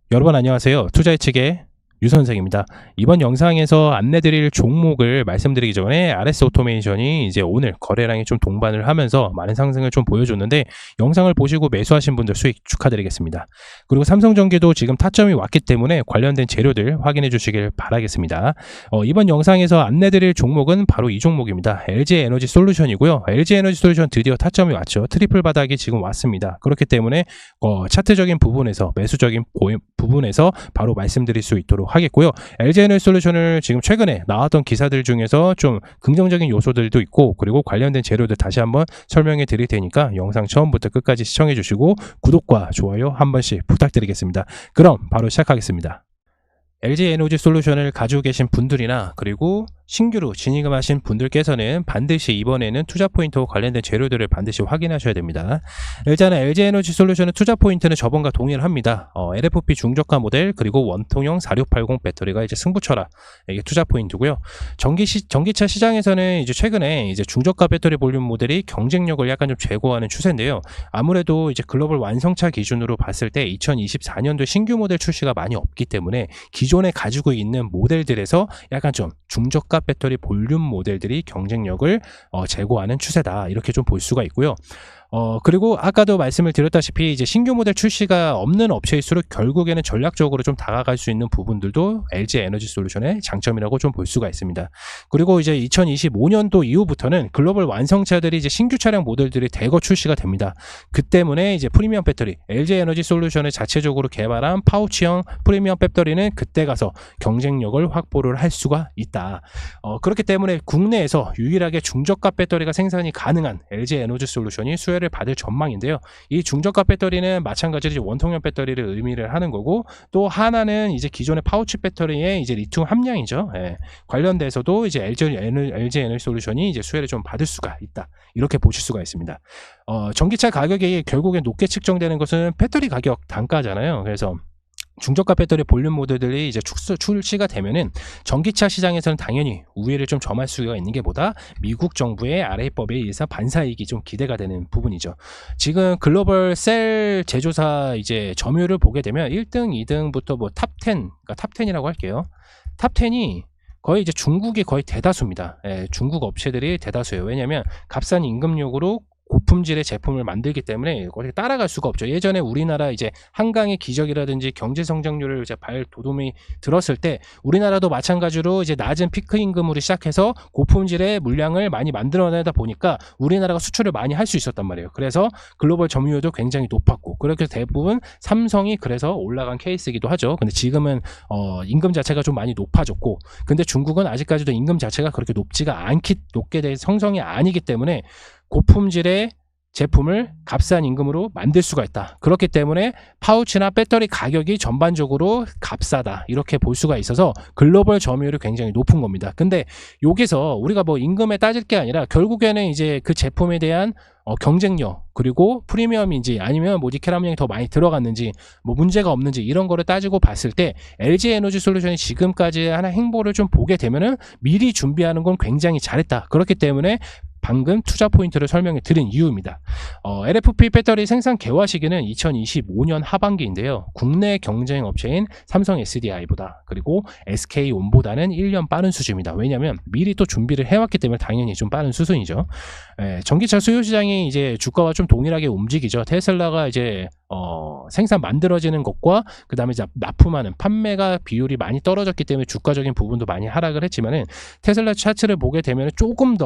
여러분 안녕하세요. 투자예측의 유선생입니다. 이번 영상에서 안내드릴 종목을 말씀드리기 전에 RS 오토메이션이 이제 오늘 거래량이 좀 동반을 하면서 많은 상승을 좀 보여줬는데, 영상을 보시고 매수하신 분들 수익 축하드리겠습니다. 그리고 삼성전기도 지금 타점이 왔기 때문에 관련된 재료들 확인해 주시길 바라겠습니다. 이번 영상에서 안내드릴 종목은 바로 이 종목입니다. LG에너지솔루션이고요. LG에너지솔루션 드디어 타점이 왔죠. 트리플 바닥이 지금 왔습니다. 그렇기 때문에 차트적인 부분에서, 매수적인 부분에서 바로 말씀드릴 수 있도록 하겠고요. LG에너지솔루션을 지금 최근에 나왔던 기사들 중에서 좀 긍정적인 요소들도 있고, 그리고 관련된 재료들 다시 한번 설명해 드릴 테니까 영상 처음부터 끝까지 시청해 주시고 구독과 좋아요 한 번씩 부탁드리겠습니다. 그럼 바로 시작하겠습니다. LG에너지솔루션을 가지고 계신 분들이나 그리고 신규로 진입하신 분들께서는 반드시 이번에는 투자 포인트와 관련된 재료들을 반드시 확인하셔야 됩니다. 일단은 LG에너지솔루션의 투자 포인트는 저번과 동일합니다. LFP 중저가 모델 그리고 원통형 4680 배터리가 이제 승부처라, 이게 투자 포인트고요. 전기차 시장에서는 이제 최근에 이제 중저가 배터리 볼륨 모델이 경쟁력을 약간 좀 제고하는 추세인데요. 아무래도 이제 글로벌 완성차 기준으로 봤을 때 2024년도 신규 모델 출시가 많이 없기 때문에 기존에 가지고 있는 모델들에서 약간 좀 중저가 배터리 볼륨 모델들이 경쟁력을 제고하는 추세다, 이렇게 좀 볼 수가 있고요. 그리고 아까도 말씀을 드렸다시피 이제 신규 모델 출시가 없는 업체일수록 결국에는 전략적으로 좀 다가갈 수 있는 부분들도 LG에너지솔루션의 장점이라고 좀 볼 수가 있습니다. 그리고 이제 2025년도 이후부터는 글로벌 완성차들이 이제 신규 차량 모델들이 대거 출시가 됩니다. 그 때문에 이제 프리미엄 배터리, LG에너지솔루션을 자체적으로 개발한 파우치형 프리미엄 배터리는 그때 가서 경쟁력을 확보를 할 수가 있다. 그렇기 때문에 국내에서 유일하게 중저가 배터리가 생산이 가능한 LG에너지솔루션이 수혜를 받을 전망인데요. 이 중저가 배터리는 마찬가지로 원통형 배터리를 의미를 하는 거고, 또 하나는 이제 기존의 파우치 배터리의 이제 리튬 함량이죠. 관련돼서도 이제 LG에너지솔루션이 이제 수혜를 좀 받을 수가 있다, 이렇게 보실 수가 있습니다. 전기차 가격이 결국에 높게 측정되는 것은 배터리 가격 단가잖아요. 그래서 중저가 배터리 볼륨 모델들이 이제 출시가 되면은 전기차 시장에서는 당연히 우위를 좀 점할 수가 있는 게 보다 미국 정부의 RA법에 의해서 반사이익이 좀 기대가 되는 부분이죠. 지금 글로벌 셀 제조사 이제 점유율을 보게 되면 1등, 2등부터 뭐 탑 10, 그러니까 탑 10이라고 할게요. 탑 10이 거의 이제 중국이 거의 대다수입니다. 중국 업체들이 대다수예요. 왜냐하면 값싼 임금력으로 고품질의 제품을 만들기 때문에 어떻게 따라갈 수가 없죠. 예전에 우리나라 이제 한강의 기적이라든지 경제 성장률을 이제 발돋움이 들었을 때 우리나라도 마찬가지로 이제 낮은 피크 임금으로 시작해서 고품질의 물량을 많이 만들어내다 보니까 우리나라가 수출을 많이 할 수 있었단 말이에요. 그래서 글로벌 점유율도 굉장히 높았고, 그렇게 대부분 삼성이 그래서 올라간 케이스이기도 하죠. 근데 지금은 임금 자체가 좀 많이 높아졌고, 근데 중국은 아직까지도 임금 자체가 그렇게 높게 될 성성이 아니기 때문에 고품질의 제품을 값싼 임금으로 만들 수가 있다. 그렇기 때문에 파우치나 배터리 가격이 전반적으로 값싸다, 이렇게 볼 수가 있어서 글로벌 점유율이 굉장히 높은 겁니다. 근데 여기서 우리가 뭐 임금에 따질 게 아니라 결국에는 이제 그 제품에 대한 경쟁력, 그리고 프리미엄인지 아니면 뭐 니켈 함량이 더 많이 들어갔는지 뭐 문제가 없는지, 이런 거를 따지고 봤을 때 LG에너지솔루션이 지금까지 하는 행보를 좀 보게 되면은 미리 준비하는 건 굉장히 잘했다. 그렇기 때문에 방금 투자 포인트를 설명해 드린 이유입니다. LFP 배터리 생산 개화 시기는 2025년 하반기인데요. 국내 경쟁 업체인 삼성 SDI보다 그리고 SK온보다는 1년 빠른 수준입니다. 왜냐하면 미리 또 준비를 해왔기 때문에 당연히 좀 빠른 수준이죠. 전기차 수요 시장이 이제 주가와 좀 동일하게 움직이죠. 테슬라가 이제 생산 만들어지는 것과 그 다음에 이제 납품하는 판매가 비율이 많이 떨어졌기 때문에 주가적인 부분도 많이 하락을 했지만은, 테슬라 차트를 보게 되면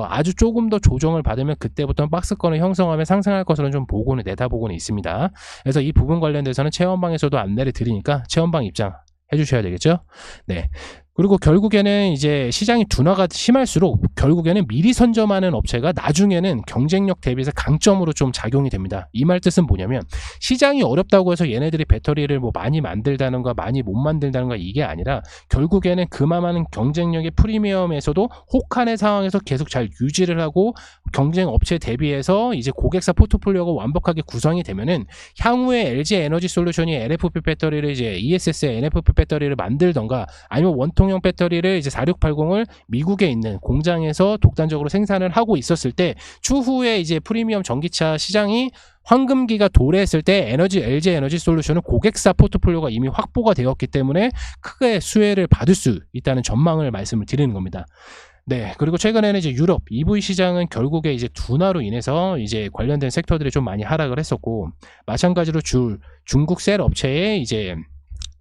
아주 조금 더 조정을 받으면 그때부터 박스권을 형성하며 상승할 것으로 좀 내다보고는 있습니다. 그래서 이 부분 관련돼서는 체험방에서도 안내를 드리니까 체험방 입장 해주셔야 되겠죠. 네. 그리고 결국에는 이제 시장이 둔화가 심할수록 결국에는 미리 선점하는 업체가 나중에는 경쟁력 대비해서 강점으로 좀 작용이 됩니다. 이 말 뜻은 뭐냐면, 시장이 어렵다고 해서 얘네들이 배터리를 뭐 많이 만들다는가 많이 못 만들다는가 이게 아니라, 결국에는 그만한 경쟁력의 프리미엄에서도 혹한의 상황에서 계속 잘 유지를 하고 경쟁 업체 대비해서 이제 고객사 포트폴리오가 완벽하게 구성이 되면은 향후에 LG에너지솔루션이 LFP 배터리를 이제 ESS의 NFP 배터리를 만들던가, 아니면 원통형 배터리를 이제 4680을 미국에 있는 공장에서 독단적으로 생산을 하고 있었을 때 추후에 이제 프리미엄 전기차 시장이 황금기가 도래했을 때 LG 에너지 솔루션은 고객사 포트폴리오가 이미 확보가 되었기 때문에 크게 수혜를 받을 수 있다는 전망을 말씀을 드리는 겁니다. 네, 그리고 최근에는 이제 유럽 EV 시장은 결국에 이제 둔화로 인해서 이제 관련된 섹터들이 좀 많이 하락을 했었고, 마찬가지로 중국 셀 업체의 이제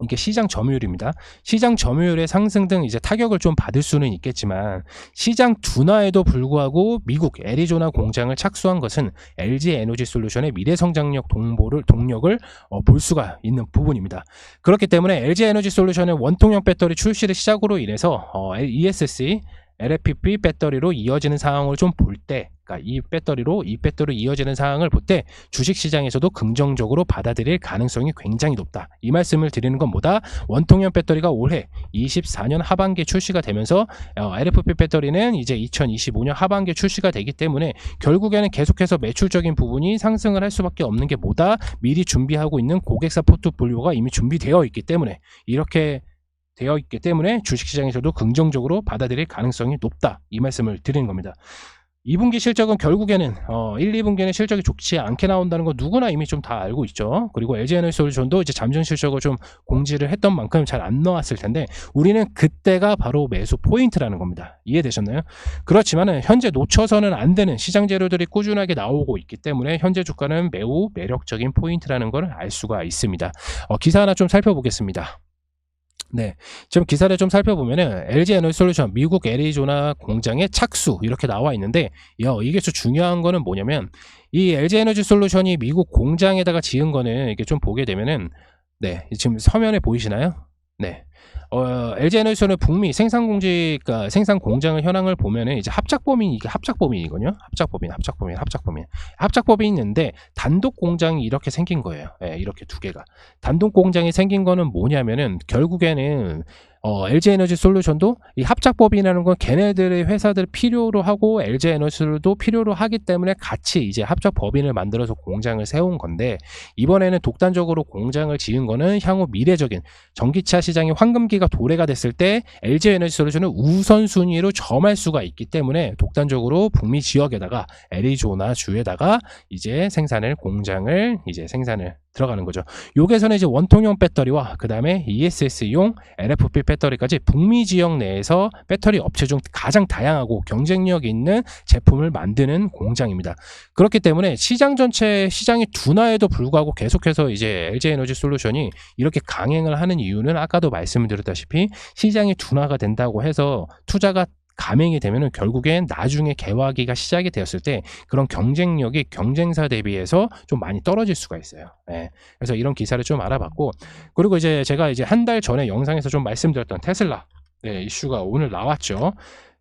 이게 시장 점유율입니다. 시장 점유율의 상승 등 이제 타격을 좀 받을 수는 있겠지만, 시장 둔화에도 불구하고 미국 애리조나 공장을 착수한 것은 LG 에너지 솔루션의 미래 성장력 동력을 볼 수가 있는 부분입니다. 그렇기 때문에 LG 에너지 솔루션은 원통형 배터리 출시를 시작으로 인해서 ESC LFP 배터리로 이어지는 상황을 좀 볼 때, 그러니까 이 배터리로 이어지는 상황을 볼 때 주식시장에서도 긍정적으로 받아들일 가능성이 굉장히 높다. 이 말씀을 드리는 건 뭐다? 원통형 배터리가 올해 24년 하반기에 출시가 되면서 LFP 배터리는 이제 2025년 하반기에 출시가 되기 때문에 결국에는 계속해서 매출적인 부분이 상승을 할 수밖에 없는 게 뭐다? 미리 준비하고 있는 고객사 포트폴리오가 이미 준비되어 있기 때문에, 이렇게 되어 있기 때문에 주식시장에서도 긍정적으로 받아들일 가능성이 높다, 이 말씀을 드리는 겁니다. 2분기 실적은 결국에는 1, 2분기에는 실적이 좋지 않게 나온다는 거 누구나 이미 좀 다 알고 있죠. 그리고 LG 에너지 솔루션도 이제 잠정 실적을 좀 공지를 했던 만큼 잘 안 나왔을 텐데, 우리는 그때가 바로 매수 포인트라는 겁니다. 이해되셨나요? 그렇지만은 현재 놓쳐서는 안 되는 시장 재료들이 꾸준하게 나오고 있기 때문에 현재 주가는 매우 매력적인 포인트라는 걸 알 수가 있습니다. 기사 하나 좀 살펴보겠습니다. 네, 지금 기사를 좀 살펴보면은 LG 에너지 솔루션 미국 애리조나 공장의 착수 이렇게 나와 있는데, 이게 좀 중요한 거는 뭐냐면, 이 LG 에너지 솔루션이 미국 공장에다가 지은 거는 이렇게 좀 보게 되면은, 네, 지금 서면에 보이시나요? 네. LG 에너지 솔루션의 북미 생산 공장의 현황을 보면은 이제 이게 합작법인이거든요. 합작법인이 있는데 단독 공장이 이렇게 생긴 거예요. 네, 이렇게 두 개가. 단독 공장이 생긴 거는 뭐냐면은 결국에는 LG 에너지 솔루션도 이 합작법인이라는 건 걔네들의 회사들을 필요로 하고 LG 에너지도 필요로 하기 때문에 같이 이제 합작법인을 만들어서 공장을 세운 건데, 이번에는 독단적으로 공장을 지은 거는 향후 미래적인 전기차 시장의 황금기가 도래가 됐을 때 LG 에너지 솔루션은 우선순위로 점할 수가 있기 때문에 독단적으로 북미 지역에다가 애리조나 주에다가 이제 공장을 들어가는 거죠. 여기서는 이제 원통형 배터리와 그 다음에 ESS용 LFP 배터리까지 북미 지역 내에서 배터리 업체 중 가장 다양하고 경쟁력 있는 제품을 만드는 공장입니다. 그렇기 때문에 시장이 둔화에도 불구하고 계속해서 이제 LG 에너지 솔루션이 이렇게 강행을 하는 이유는 아까도 말씀을 드렸다시피, 시장이 둔화가 된다고 해서 투자가 감행이 되면은 결국엔 나중에 개화기가 시작이 되었을 때 그런 경쟁력이 경쟁사 대비해서 좀 많이 떨어질 수가 있어요. 네. 그래서 이런 기사를 좀 알아봤고, 그리고 이제 제가 이제 한 달 전에 영상에서 좀 말씀드렸던 테슬라, 네, 이슈가 오늘 나왔죠.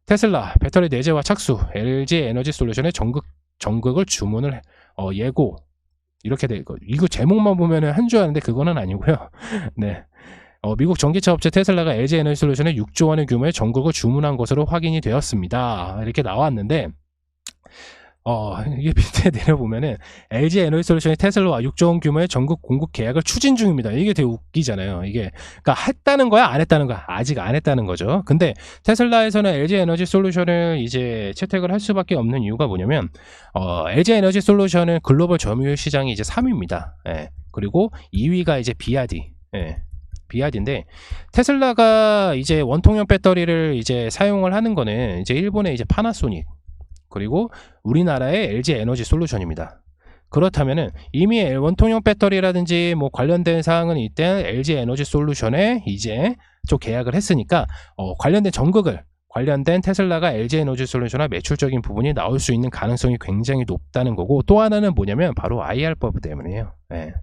테슬라 배터리 내재화 착수, LG 에너지 솔루션의 전극을 주문을 예고, 이렇게 돼 있고, 이거 제목만 보면은 한 줄 아는데 그거는 아니고요. 네. 미국 전기차 업체 테슬라가 LG 에너지 솔루션에 6조 원의 규모의 전극을 주문한 것으로 확인이 되었습니다. 이렇게 나왔는데, 이게 밑에 내려보면은 LG 에너지 솔루션이 테슬라와 6조 원 규모의 전극 공급 계약을 추진 중입니다. 이게 되게 웃기잖아요. 이게 그러니까 했다는 거야, 안 했다는 거야? 아직 안 했다는 거죠. 근데 테슬라에서는 LG 에너지 솔루션을 이제 채택을 할 수밖에 없는 이유가 뭐냐면, LG 에너지 솔루션은 글로벌 점유율 시장이 이제 3위입니다. 예. 그리고 2위가 이제 비아디. 예. 비아디인데, 테슬라가 이제 원통형 배터리를 이제 사용을 하는 거는 이제 일본의 이제 파나소닉, 그리고 우리나라의 LG 에너지 솔루션입니다. 그렇다면은 이미 원통형 배터리라든지 뭐 관련된 사항은 이때 LG 에너지 솔루션에 이제 좀 계약을 했으니까 관련된 관련된 테슬라가 LG 에너지 솔루션과 매출적인 부분이 나올 수 있는 가능성이 굉장히 높다는 거고, 또 하나는 뭐냐면 바로 IR법 때문이에요. 네.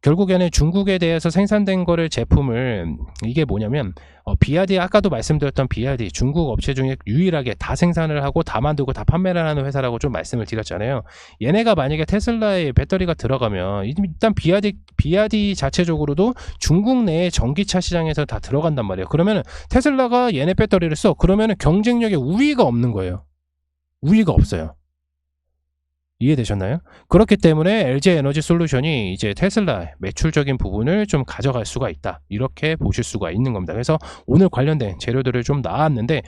결국에는 중국에 대해서 생산된 거를 제품을, 이게 뭐냐면 비아디, 아까도 말씀드렸던 비아디, 중국 업체 중에 유일하게 다 생산을 하고 다 만들고 다 판매를 하는 회사라고 좀 말씀을 드렸잖아요. 얘네가 만약에 테슬라에 배터리가 들어가면 일단 비아디 자체적으로도 중국 내의 전기차 시장에서 다 들어간단 말이에요. 그러면 테슬라가 얘네 배터리를 써, 그러면 경쟁력에 우위가 없는 거예요. 우위가 없어요. 이해되셨나요? 그렇기 때문에 LG 에너지 솔루션이 이제 테슬라 매출적인 부분을 좀 가져갈 수가 있다, 이렇게 보실 수가 있는 겁니다. 그래서 오늘 관련된 재료들을 좀 나왔는데,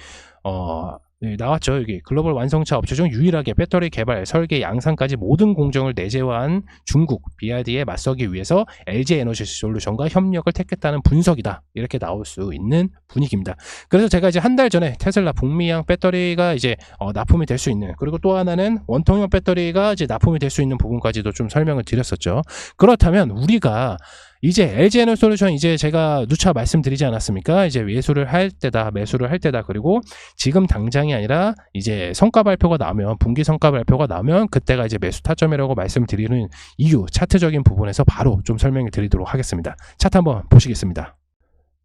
나왔죠. 여기 글로벌 완성차 업체 중 유일하게 배터리 개발, 설계, 양산까지 모든 공정을 내재화한 중국 BYD에 맞서기 위해서 LG 에너지 솔루션과 협력을 택했다는 분석이다. 이렇게 나올 수 있는 분위기입니다. 그래서 제가 이제 한 달 전에 테슬라 북미향 배터리가 이제 납품이 될 수 있는, 그리고 또 하나는 원통형 배터리가 이제 납품이 될 수 있는 부분까지도 좀 설명을 드렸었죠. 그렇다면 우리가 이제 LG 에너지 솔루션, 이제 제가 누차 말씀드리지 않았습니까? 이제 매수를 할 때다. 그리고 지금 당장이 아니라 이제 성과 발표가 나면, 분기 성과 발표가 나면 그때가 이제 매수 타점이라고 말씀을 드리는 이유, 차트적인 부분에서 바로 좀 설명을 드리도록 하겠습니다. 차트 한번 보시겠습니다.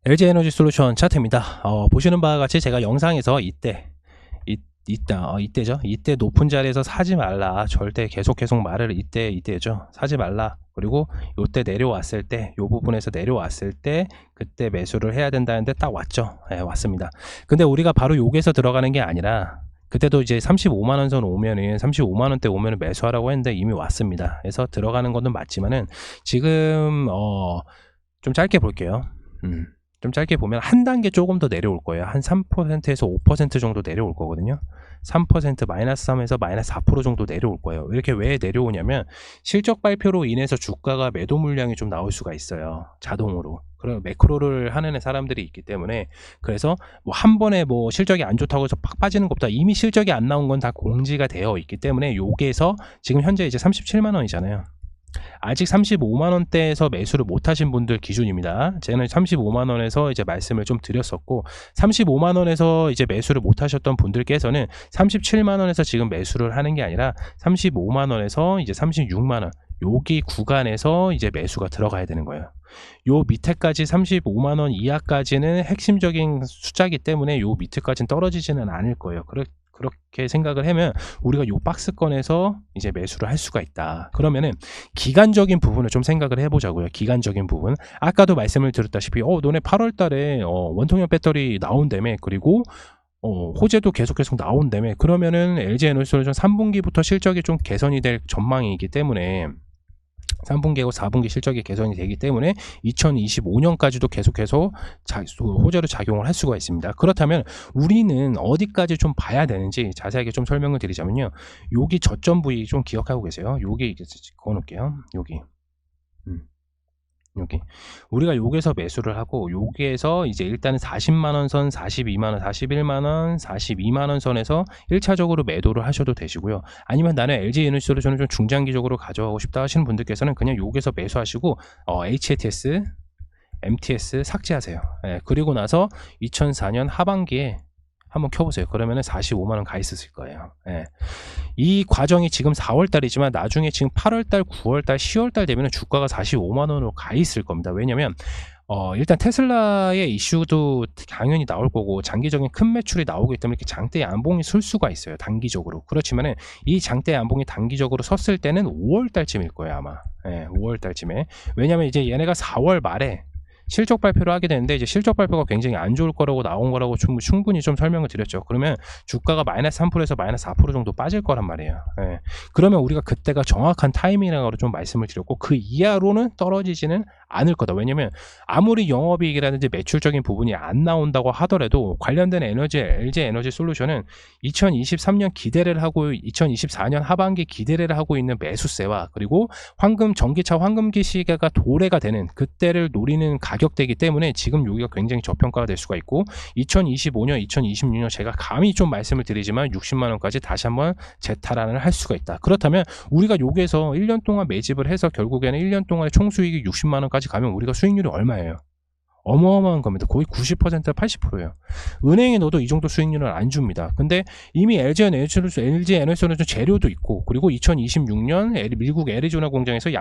LG 에너지 솔루션 차트입니다. 보시는 바와 같이 제가 영상에서 이때 높은 자리에서 사지 말라, 절대 계속 말을 이때죠. 사지 말라. 그리고 요때 내려왔을 때, 요 부분에서 내려왔을 때 그때 매수를 해야 된다는데 딱 왔죠. 왔습니다. 근데 우리가 바로 여기서 들어가는 게 아니라, 그때도 이제 35만원 선 오면은, 35만원대 오면은 매수하라고 했는데 이미 왔습니다. 그래서 들어가는 것은 맞지만은 지금 좀 짧게 볼게요. 좀 짧게 보면 한 단계 조금 더 내려올 거예요. 한 3%에서 5% 정도 내려올 거거든요. 3% 마이너스 3에서 마이너스 4% 정도 내려올 거예요. 이렇게 왜 내려오냐면 실적 발표로 인해서 주가가 매도 물량이 좀 나올 수가 있어요. 자동으로. 그런 매크로를 하는 사람들이 있기 때문에, 그래서 뭐 한 번에 뭐 실적이 안 좋다고 해서 팍 빠지는 것보다 이미 실적이 안 나온 건 다 공지가 되어 있기 때문에, 요게에서 지금 현재 이제 37만 원이잖아요. 아직 35만원대에서 매수를 못하신 분들 기준입니다. 저는 35만원에서 이제 말씀을 좀 드렸었고, 35만원에서 이제 매수를 못하셨던 분들께서는 37만원에서 지금 매수를 하는 게 아니라 35만원에서 이제 36만원, 여기 구간에서 이제 매수가 들어가야 되는 거예요. 요 밑에까지 35만원 이하까지는 핵심적인 숫자이기 때문에 요 밑에까지는 떨어지지는 않을 거예요. 그렇게 생각을 하면 우리가 요 박스권에서 이제 매수를 할 수가 있다. 그러면은 기간적인 부분을 좀 생각을 해보자고요. 기간적인 부분. 아까도 말씀을 드렸다시피 너네 8월 달에 원통형 배터리 나온다며, 그리고 호재도 계속 나온다며. 그러면은 LG 에너지 솔루션 3분기부터 실적이 좀 개선이 될 전망이기 때문에, 3분기하고 4분기 실적이 개선이 되기 때문에 2025년까지도 계속해서 호재로 작용을 할 수가 있습니다. 그렇다면 우리는 어디까지 좀 봐야 되는지 자세하게 좀 설명을 드리자면요. 여기 저점 부위 좀 기억하고 계세요? 여기 그어 놓을게요. 여기. 우리가 여기서 매수를 하고, 여기에서 이제 일단은 40만원 선, 42만원, 41만원, 42만원 선에서 1차적으로 매도를 하셔도 되시고요. 아니면 나는 LG 에너지 솔루션을 좀 중장기적으로 가져가고 싶다 하시는 분들께서는 그냥 여기서 매수하시고 HATS, MTS 삭제하세요. 그리고 나서 2004년 하반기에 한번 켜보세요. 그러면은 45만원 가 있으실 거예요. 이 과정이 지금 4월달이지만 나중에 지금 8월달, 9월달, 10월달 되면 주가가 45만원으로 가 있을 겁니다. 왜냐면 일단 테슬라의 이슈도 당연히 나올 거고, 장기적인 큰 매출이 나오기 때문에 이렇게 장대 양봉이 설 수가 있어요. 단기적으로. 그렇지만은 이 장대 양봉이 단기적으로 섰을 때는 5월달쯤일 거예요, 아마. 5월달쯤에. 왜냐면 이제 얘네가 4월 말에 실적 발표를 하게 되는데, 이제 실적 발표가 굉장히 안 좋을 거라고 나온 거라고 충분히 좀 설명을 드렸죠. 그러면 주가가 마이너스 3%에서 마이너스 4% 정도 빠질 거란 말이에요. 그러면 우리가 그때가 정확한 타이밍이라고 좀 말씀을 드렸고, 그 이하로는 떨어지지는 않을 거다. 왜냐면 아무리 영업이익이라든지 매출적인 부분이 안 나온다고 하더라도 관련된 LG 에너지 솔루션은 2023년 기대를 하고 2024년 하반기 기대를 하고 있는 매수세와, 그리고 전기차 황금기 시기가 도래가 되는 그때를 노리는 가격대이기 때문에 지금 여기가 굉장히 저평가가 될 수가 있고, 2025년, 2026년 제가 감히 좀 말씀을 드리지만 60만원까지 다시 한번 재탈환을 할 수가 있다. 그렇다면 우리가 여기에서 1년 동안 매집을 해서 결국에는 1년 동안의 총수익이 60만원까지 가면 우리가 수익률이 얼마예요? 어마어마한 겁니다. 거의 90%, 80%예요. 은행에 넣어도 이 정도 수익률은 안 줍니다. 근데 이미 LG 에너지솔루션 재료도 있고, 그리고 2026년 미국 애리조나 공장에서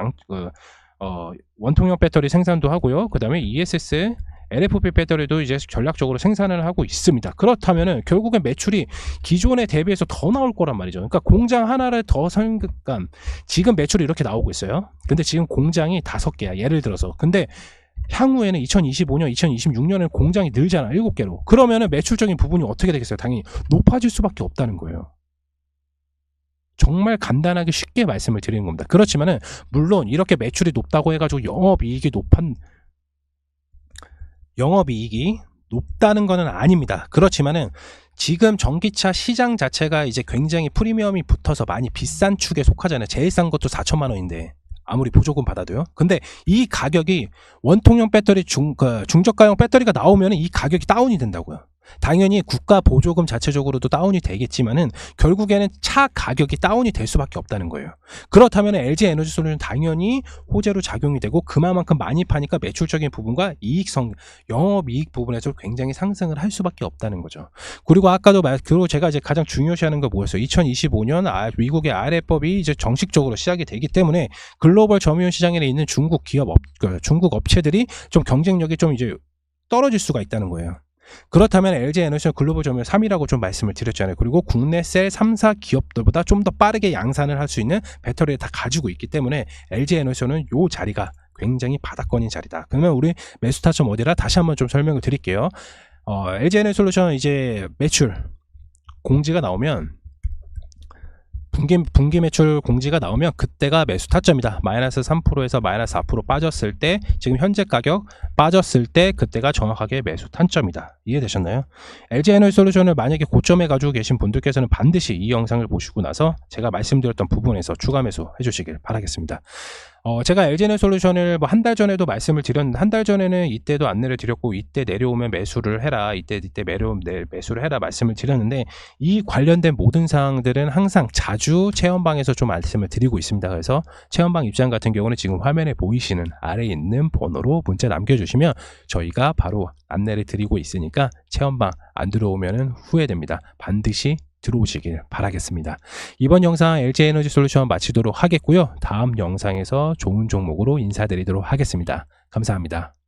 원통형 배터리 생산도 하고요. 그 다음에 ESS, LFP 배터리도 이제 전략적으로 생산을 하고 있습니다. 그렇다면은 결국엔 매출이 기존에 대비해서 더 나올 거란 말이죠. 그러니까 공장 하나를 더 설득감, 지금 매출이 이렇게 나오고 있어요. 근데 지금 공장이 5개야. 예를 들어서. 근데 향후에는 2025년, 2026년에는 공장이 늘잖아. 7개로. 그러면은 매출적인 부분이 어떻게 되겠어요? 당연히 높아질 수밖에 없다는 거예요. 정말 간단하게 쉽게 말씀을 드리는 겁니다. 그렇지만은 물론 이렇게 매출이 높다고 해가지고 영업이익이 높다는 것은 아닙니다. 그렇지만은 지금 전기차 시장 자체가 이제 굉장히 프리미엄이 붙어서 많이 비싼 축에 속하잖아요. 제일 싼 것도 4천만 원인데 아무리 보조금 받아도요. 근데 이 가격이 원통형 배터리 중저가형 배터리가 나오면 이 가격이 다운이 된다고요. 당연히 국가 보조금 자체적으로도 다운이 되겠지만은 결국에는 차 가격이 다운이 될 수밖에 없다는 거예요. 그렇다면 LG 에너지 솔루션 당연히 호재로 작용이 되고 그만큼 많이 파니까 매출적인 부분과 이익성, 영업이익 부분에서 굉장히 상승을 할 수밖에 없다는 거죠. 그리고 아까도 그리고 제가 이제 가장 중요시하는 거 뭐였어요? 2025년 미국의 RF법이 이제 정식적으로 시작이 되기 때문에 글로벌 점유율 시장에 있는 중국 중국 업체들이 좀 경쟁력이 좀 이제 떨어질 수가 있다는 거예요. 그렇다면 LG 에너지는 글로벌 점유율 3위라고 좀 말씀을 드렸잖아요. 그리고 국내 셀 3사 기업들보다 좀 더 빠르게 양산을 할 수 있는 배터리를 다 가지고 있기 때문에 LG 에너지는 요 자리가 굉장히 바닥권인 자리다. 그러면 우리 매수 타점 어디라 다시 한번 좀 설명을 드릴게요. LG 에너지 솔루션 이제 매출 공지가 나오면 분기 매출 공지가 나오면 그때가 매수 타점이다. 마이너스 3%에서 마이너스 4% 빠졌을 때 지금 현재 가격 빠졌을 때 그때가 정확하게 매수 탄점이다. 이해되셨나요? LG 에너지 솔루션을 만약에 고점에 가지고 계신 분들께서는 반드시 이 영상을 보시고 나서 제가 말씀드렸던 부분에서 추가 매수 해주시길 바라겠습니다. 제가 LG 에너지 솔루션을 뭐 한 달 전에도 말씀을 드렸는데 한 달 전에는 이때도 안내를 드렸고 이때 내려오면 매수를 해라 이때 매수를 해라 말씀을 드렸는데 이 관련된 모든 사항들은 항상 자주 체험방에서 좀 말씀을 드리고 있습니다. 그래서 체험방 입장 같은 경우는 지금 화면에 보이시는 아래에 있는 번호로 문자 남겨주시면 저희가 바로 안내를 드리고 있으니까 체험방 안 들어오면 후회됩니다. 반드시 들어오시길 바라겠습니다. 이번 영상 LG 에너지 솔루션 마치도록 하겠고요. 다음 영상에서 좋은 종목으로 인사드리도록 하겠습니다. 감사합니다.